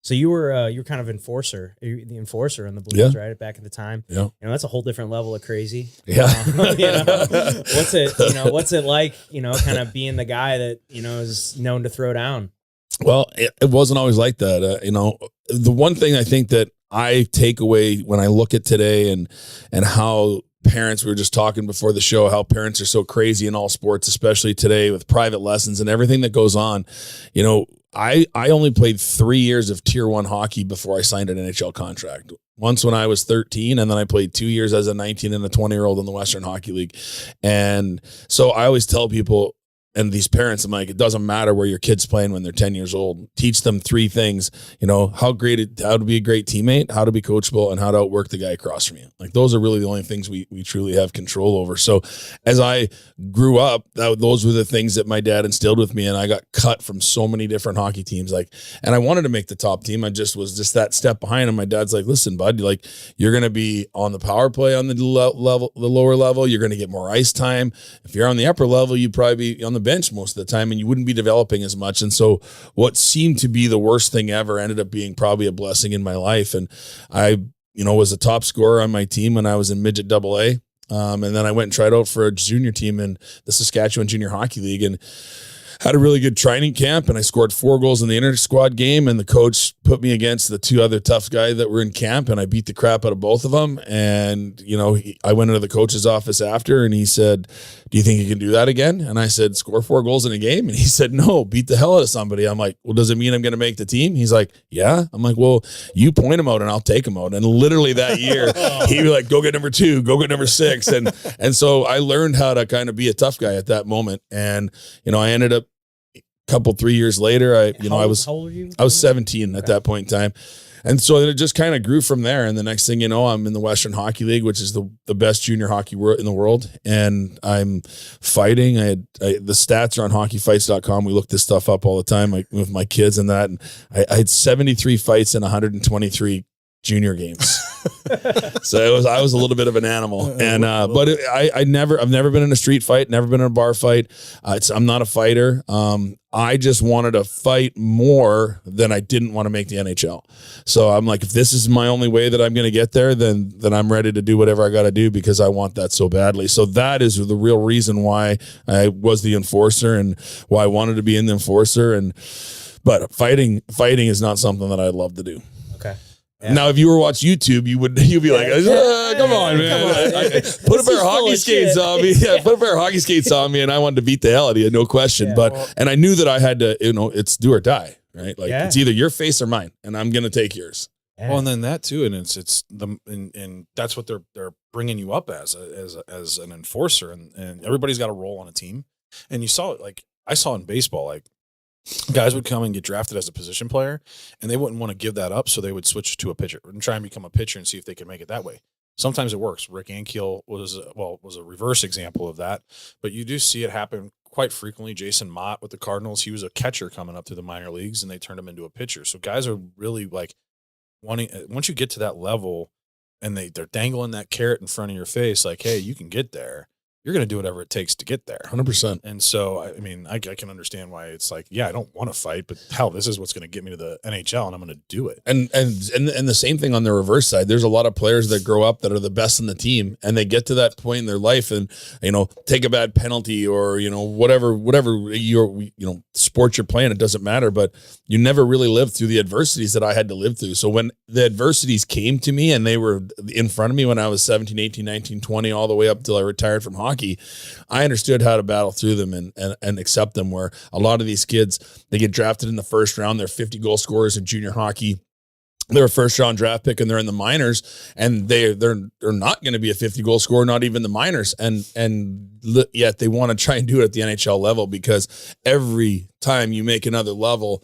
So you were kind of the enforcer in the Blues, right? Back at the time. Yeah. You know, that's a whole different level of crazy. Yeah. What's it like, kind of being the guy that, is known to throw down? Well, it wasn't always like that. The one thing I think that I take away when I look at today and how parents, we were just talking before the show, how parents are so crazy in all sports, especially today with private lessons and everything that goes on. I only played 3 years of Tier 1 hockey before I signed an NHL contract. Once when I was 13, and then I played 2 years as a 19 and a 20-year-old in the Western Hockey League. And so I always tell people, and these parents, I'm like, it doesn't matter where your kid's playing when they're 10 years old. Teach them 3 things, how to be a great teammate, how to be coachable, and how to outwork the guy across from you. Like, those are really the only things we truly have control over. So as I grew up, those were the things that my dad instilled with me. And I got cut from so many different hockey teams. And I wanted to make the top team. I just was just that step behind. And my dad's like, listen, bud, you're going to be on the power play on the lower level. You're going to get more ice time. If you're on the upper level, you'd probably be on the bench most of the time, and you wouldn't be developing as much. And so what seemed to be the worst thing ever ended up being probably a blessing in my life. And I, was a top scorer on my team when I was in midget AA. And then I went and tried out for a junior team in the Saskatchewan Junior Hockey League and had a really good training camp, and I scored 4 goals in the inter-squad game, and the coach put me against the 2 other tough guys that were in camp, and I beat the crap out of both of them. And, I went into the coach's office after, and he said, do you think you can do that again? And I said, score 4 goals in a game? And he said, no, beat the hell out of somebody. I'm like, well, does it mean I'm going to make the team? He's like, yeah. I'm like, well, you point him out and I'll take him out. And literally that year, he'd be like, go get number 2, go get number 6. And so I learned how to kind of be a tough guy at that moment. And, I ended up, 3 years later, How old were you? I was 17 at that point in time. And so it just kind of grew from there. And the next thing you know, I'm in the Western Hockey League, which is the best junior hockey in the world. And I'm fighting. The stats are on hockeyfights.com. We look this stuff up all the time, with my kids and that. And I had 73 fights in 123 junior games. So I was a little bit of an animal. And but I've never been in a street fight, never been in a bar fight. I'm not a fighter. I just wanted to fight more than I didn't want to make the NHL. So I'm like, if this is my only way that I'm going to get there, then I'm ready to do whatever I got to do, because I want that so badly. So that is the real reason why I was the enforcer and why I wanted to be in the enforcer. But fighting is not something that I love to do. Okay. Yeah. Now, if you were watch YouTube, you'd be like, come on, man. Put a pair of hockey skates on me. Yeah, put a pair of hockey skates on me, and I wanted to beat the hell out of you, no question. And I knew that I had to, it's do or die, right? It's either your face or mine, and I'm going to take yours. Yeah. Well, and then that too, and and that's what they're bringing you up as an enforcer, and everybody's got a role on a team. And you saw it, I saw in baseball, guys would come and get drafted as a position player, and they wouldn't want to give that up, so they would switch to a pitcher and try and become a pitcher and see if they could make it that way. Sometimes it works. Rick Ankiel was a reverse example of that, but you do see it happen quite frequently. Jason Mott with the Cardinals, he was a catcher coming up through the minor leagues, and they turned him into a pitcher. So guys are really wanting, once you get to that level, and they're dangling that carrot in front of your face, hey, you can get there. You're going to do whatever it takes to get there. 100%. And so, I can understand why it's I don't want to fight, but hell, this is what's going to get me to the NHL, and I'm going to do it. And the same thing on the reverse side. There's a lot of players that grow up that are the best in the team, and they get to that point in their life and, take a bad penalty or, whatever sport you're playing, it doesn't matter, but you never really lived through the adversities that I had to live through. So when the adversities came to me and they were in front of me when I was 17, 18, 19, 20, all the way up till I retired from hockey, I understood how to battle through them and accept them, where a lot of these kids, they get drafted in the first round. They're 50 goal scorers in junior hockey. They're a first round draft pick and they're in the minors, and they're not going to be a 50 goal scorer, not even the minors. And yet they want to try and do it at the NHL level, because every time you make another level,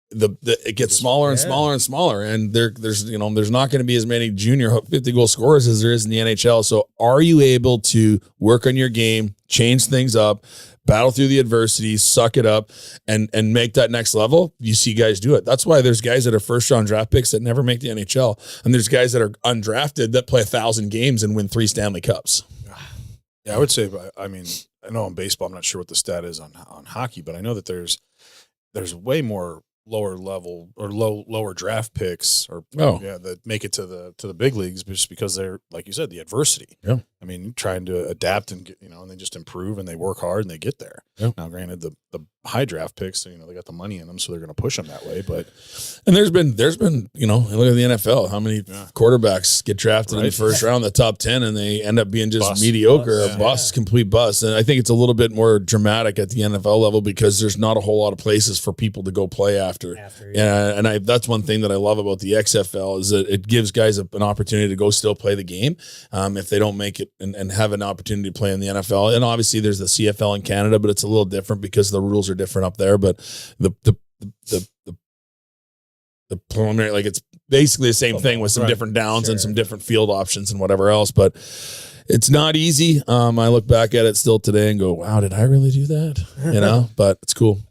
it gets smaller and smaller and smaller, and there's not going to be as many junior 50 goal scorers as there is in the NHL. So are you able to work on your game, change things up, battle through the adversity, suck it up, and make that next level? You see guys do it. That's why there's guys that are first round draft picks that never make the NHL, and there's guys that are undrafted that play 1,000 games and win 3 Stanley Cups. Yeah, I would say. I know in baseball, I'm not sure what the stat is on hockey, but I know that there's way more lower level or lower draft picks or that make it to the big leagues just because they're, like you said, the adversity. Yeah. I mean, trying to adapt and get, and they just improve and they work hard and they get there. Yeah. Now, granted, the high draft picks, they got the money in them, so they're going to push them that way. But there's been look at the NFL, how many quarterbacks get drafted in the first round, the top 10, and they end up being just mediocre, complete bust. And I think it's a little bit more dramatic at the NFL level because there's not a whole lot of places for people to go play after. And that's one thing that I love about the XFL is that it gives guys an opportunity to go still play the game if they don't make it and have an opportunity to play in the NFL. And obviously there's the CFL in Canada, but it's a little different because the rules are different up there. But the preliminary, like, it's basically the same thing with some different downs and some different field options and whatever else. But it's not easy. I look back at it still today and go, wow, did I really do that? But it's cool.